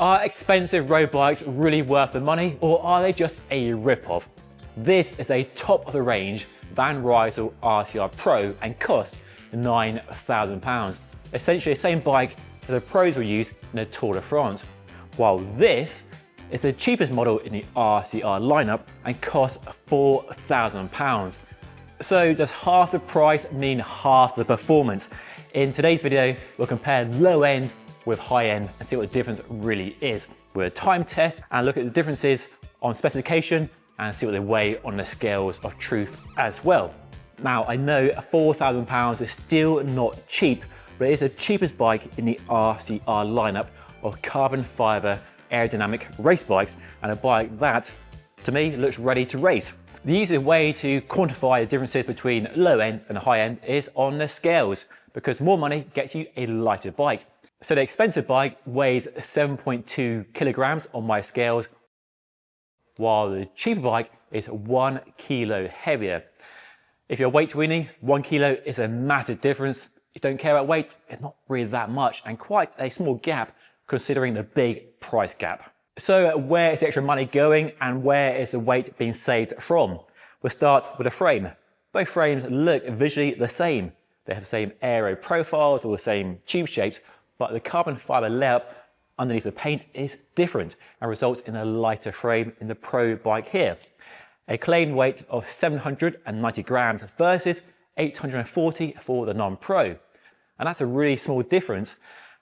Are expensive road bikes really worth the money, or are they just a rip-off? This is a top-of-the-range Van Rysel RCR Pro and costs £9,000. Essentially the same bike that the pros will use in the Tour de France, while this is the cheapest model in the RCR lineup and costs £4,000. So does half the price mean half the performance? In today's video, we'll compare low end with high end and see what the difference really is. We'll time test and look at the differences on specification and see what they weigh on the scales of truth as well. Now, I know £4,000 is still not cheap, but it is the cheapest bike in the RCR lineup of carbon fiber aerodynamic race bikes, and a bike that, to me, looks ready to race. The easiest way to quantify the differences between low end and high end is on the scales, because more money gets you a lighter bike. So the expensive bike weighs 7.2 kilograms on my scales, while the cheaper bike is 1 kilo heavier. If you're a weight weenie, 1 kilo is a massive difference. If you don't care about weight, it's not really that much, and quite a small gap considering the big price gap. So where is the extra money going, and where is the weight being saved from? We'll start with the frame. Both frames look visually the same. They have the same aero profiles or the same tube shapes, but the carbon fiber layout underneath the paint is different and results in a lighter frame in the Pro bike here. A claimed weight of 790 grams versus 840 for the non-Pro. And that's a really small difference,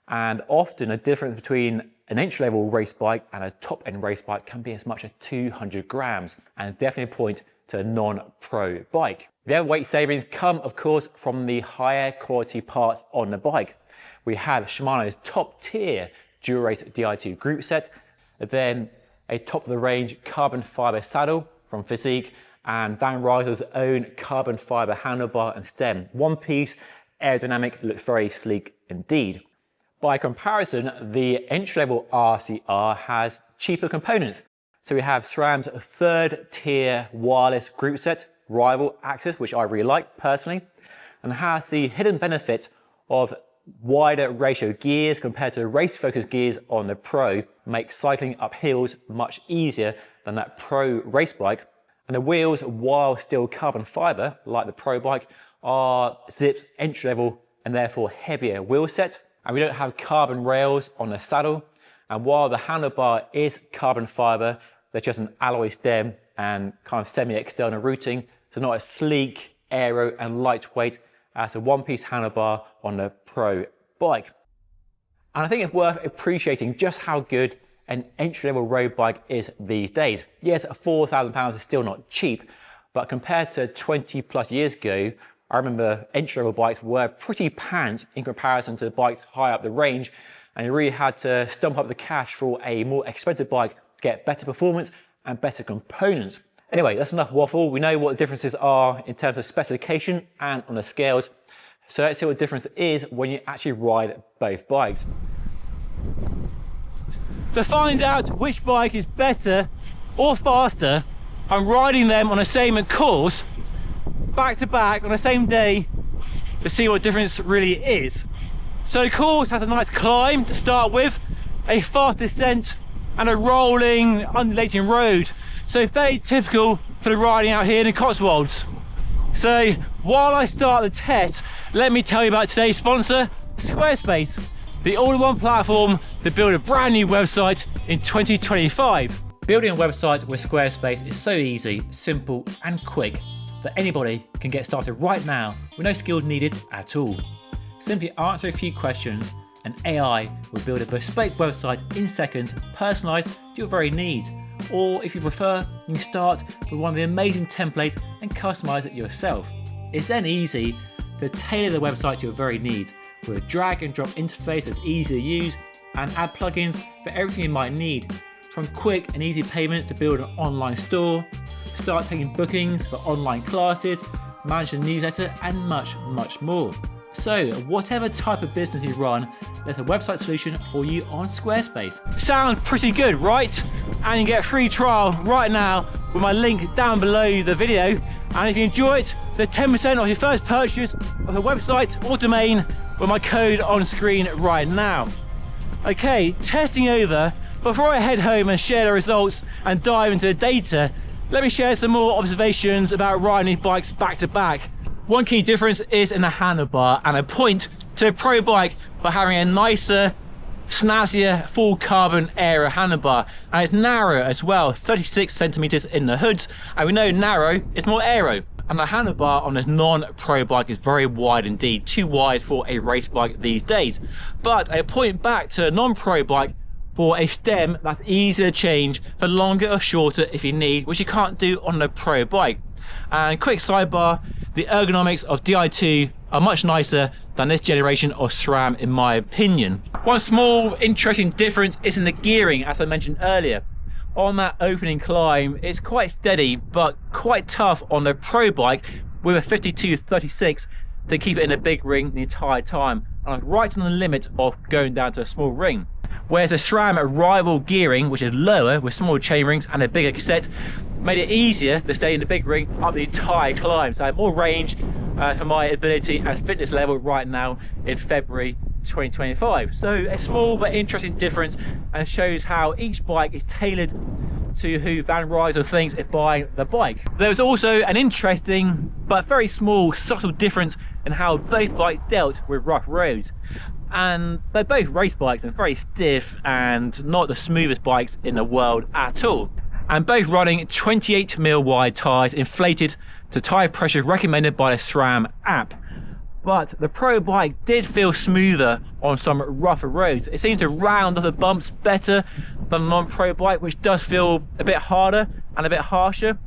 and often a difference between an entry-level race bike and a top-end race bike can be as much as 200 grams, and definitely point to a non-Pro bike. The other weight savings come, of course, from the higher quality parts on the bike. We have Shimano's top-tier Dura-Race Di2 group set, then a top-of-the-range carbon fiber saddle from Physique, and Van Rysel's own carbon fiber handlebar and stem. One piece, aerodynamic, looks very sleek indeed. By comparison, the entry-level RCR has cheaper components. So we have SRAM's third-tier wireless group set, Rival Axis, which I really like personally, and has the hidden benefit of wider ratio gears compared to the race-focused gears on the Pro, make cycling up hills much easier than that Pro race bike. And the wheels, while still carbon fiber, like the Pro bike, are Zipp's entry-level and therefore heavier wheel set. And we don't have carbon rails on the saddle. And while the handlebar is carbon fiber, there's just an alloy stem and kind of semi-external routing, so not as sleek, aero and lightweight as a one-piece handlebar on the Pro bike. And I think it's worth appreciating just how good an entry-level road bike is these days. Yes, £4,000 is still not cheap, but compared to 20 plus years ago, I remember entry-level bikes were pretty pants in comparison to the bikes high up the range, and you really had to stump up the cash for a more expensive bike to get better performance and better components. Anyway, that's enough waffle. We know what the differences are in terms of specification and on the scales. So let's see what the difference is when you actually ride both bikes. To find out which bike is better or faster, I'm riding them on the same course, back to back on the same day, to see what the difference really is. So the course has a nice climb to start with, a fast descent and a rolling, undulating road. So very typical for the riding out here in the Cotswolds. So while I start the test, let me tell you about today's sponsor, Squarespace, the all-in-one platform to build a brand new website in 2025. Building a website with Squarespace is so easy, simple and quick that anybody can get started right now with no skills needed at all. Simply answer a few questions and AI will build a bespoke website in seconds, personalised to your very needs. Or if you prefer, you can start with one of the amazing templates and customise it yourself. It's then easy to tailor the website to your very needs with a drag and drop interface that's easy to use, and add plugins for everything you might need, from quick and easy payments to build an online store, start taking bookings for online classes, manage a newsletter and much, much more. So whatever type of business you run, there's a website solution for you on Squarespace. Sounds pretty good, right? And you get a free trial right now with my link down below the video. And if you enjoy it, there's 10% off your first purchase of the website or domain with my code on screen right now. Okay, testing over Before I head home and share the results and dive into the data, let me share some more observations about riding these bikes back to back. One key difference is in the handlebar, and I point to a pro bike by having a nicer, snazzier, full carbon aero handlebar, and it's narrow as well, 36 centimeters in the hoods, and we know narrow is more aero. And the handlebar on a non-pro bike is very wide indeed, too wide for a race bike these days. But I point back to a non-pro bike for a stem that's easier to change for longer or shorter if you need, which you can't do on a pro bike. And quick sidebar, the ergonomics of Di2 are much nicer than this generation of SRAM in my opinion. One small interesting difference is in the gearing, as I mentioned earlier. On that opening climb, it's quite steady but quite tough on the pro bike with a 52-36 to keep it in a big ring the entire time, and I'm right on the limit of going down to a small ring. Whereas the SRAM rival gearing, which is lower with small chain rings and a bigger cassette, made it easier to stay in the big ring up the entire climb. So I have more range for my ability and fitness level right now in February 2025. So a small but interesting difference, and shows how each bike is tailored to who Van Rysel thinks is buying the bike. There's also an interesting but very small subtle difference in how both bikes dealt with rough roads. And they're both race bikes and very stiff and not the smoothest bikes in the world at all. And both running 28mm wide tyres inflated to tyre pressure recommended by the SRAM app. But the pro bike did feel smoother on some rougher roads. It seemed to round off the bumps better than the non-pro bike, which does feel a bit harder and a bit harsher.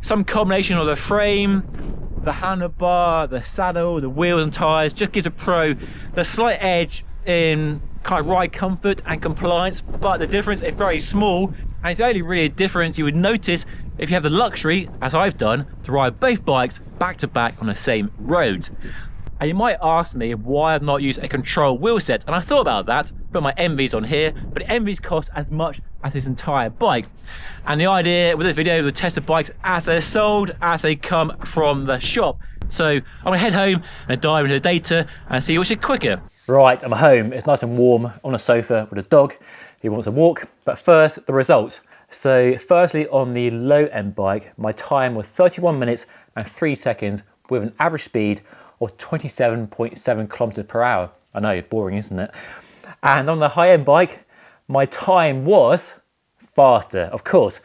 Some combination of the frame, the handlebar, the saddle, the wheels and tyres just gives a pro the slight edge in kind of ride comfort and compliance, but the difference is very small, and it's only really a difference you would notice if you have the luxury, as I've done, to ride both bikes back to back on the same road. And you might ask me why I've not used a control wheel set, and I thought about that, put my MVs on here, but MVs cost as much as this entire bike. And the idea with this video was to test the bikes as they're sold, as they come from the shop. So I'm gonna head home and dive into the data and see which is quicker. Right, I'm home. It's nice and warm on a sofa with a dog who wants a walk. But first, the results. So firstly, on the low end bike, my time was 31 minutes and 3 seconds with an average speed of 27.7 kilometers per hour. I know, boring, isn't it? And on the high end bike, my time was faster, of course,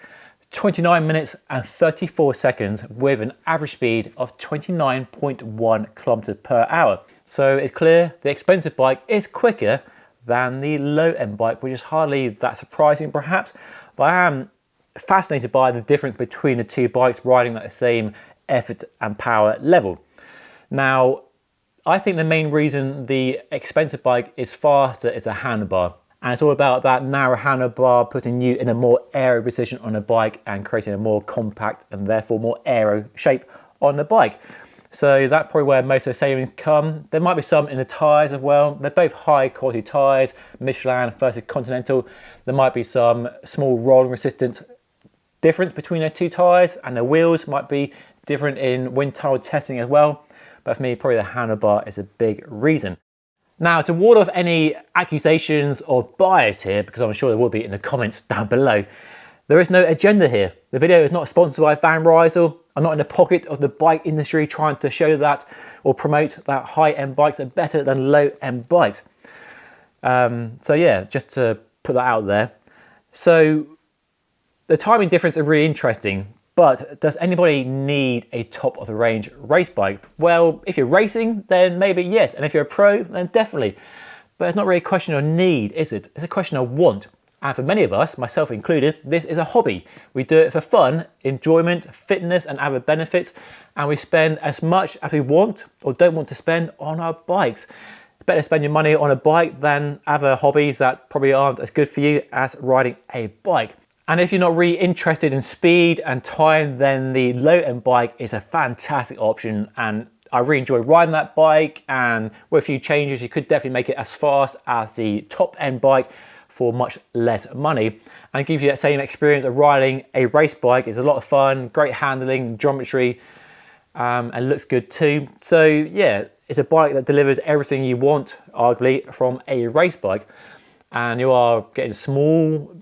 29 minutes and 34 seconds with an average speed of 29.1 kilometers per hour. So it's clear the expensive bike is quicker than the low end bike, which is hardly that surprising perhaps, but I am fascinated by the difference between the two bikes riding at the same effort and power level. Now, I think the main reason the expensive bike is faster is the handlebar. And it's all about that narrow handlebar putting you in a more aero position on the bike and creating a more compact and therefore more aero shape on the bike. So that's probably where most of the savings come. There might be some in the tyres as well. They're both high quality tyres, Michelin versus Continental. There might be some small rolling resistance difference between the two tyres, and the wheels might be different in wind tunnel testing as well. But for me, probably the handlebar is a big reason. Now, to ward off any accusations of bias here, because I'm sure there will be in the comments down below, there is no agenda here. The video is not sponsored by Van Rysel. I'm not in the pocket of the bike industry trying to show that or promote that high-end bikes are better than low-end bikes. So yeah, just to put that out there. So the timing difference is really interesting. But does anybody need a top of the range race bike? Well, if you're racing, then maybe yes. And if you're a pro, then definitely. But it's not really a question of need, is it? It's a question of want. And for many of us, myself included, this is a hobby. We do it for fun, enjoyment, fitness and other benefits. And we spend as much as we want or don't want to spend on our bikes. It's better to spend your money on a bike than other hobbies that probably aren't as good for you as riding a bike. And if you're not really interested in speed and time, then the low-end bike is a fantastic option. And I really enjoy riding that bike, and with a few changes, you could definitely make it as fast as the top-end bike for much less money. And it gives you that same experience of riding a race bike. It's a lot of fun, great handling, geometry, and looks good too. So yeah, it's a bike that delivers everything you want, arguably, from a race bike. And you are getting small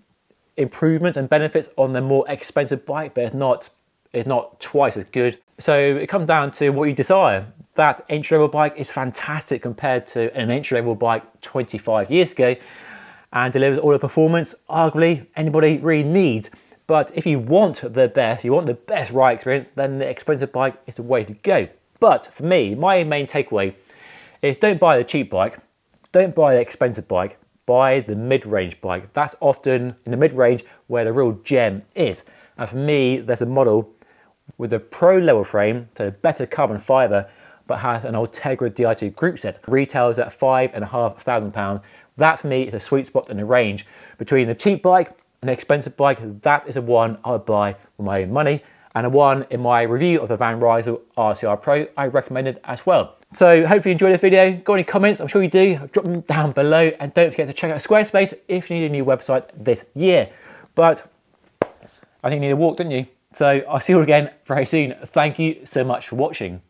improvements and benefits on the more expensive bike, but it's not twice as good. So it comes down to what you desire. That entry-level bike is fantastic compared to an entry-level bike 25 years ago and delivers all the performance arguably anybody really needs. But if you want the best ride experience, then the expensive bike is the way to go. But for me, my main takeaway is don't buy the cheap bike, don't buy the expensive bike, buy the mid-range bike. That's often in the mid-range where the real gem is. And for me, there's a model with a pro level frame, so better carbon fibre, but has an Ultegra Di2 group set. Retails at £5,500. That for me is a sweet spot in the range between the cheap bike and the expensive bike. That is the one I would buy with my own money, and the one in my review of the Van Rysel RCR Pro I recommended as well. So hopefully you enjoyed this video. Got any comments? I'm sure you do. Drop them down below, and don't forget to check out Squarespace if you need a new website this year. But I think you need a walk, don't you? So I'll see you all again very soon. Thank you so much for watching.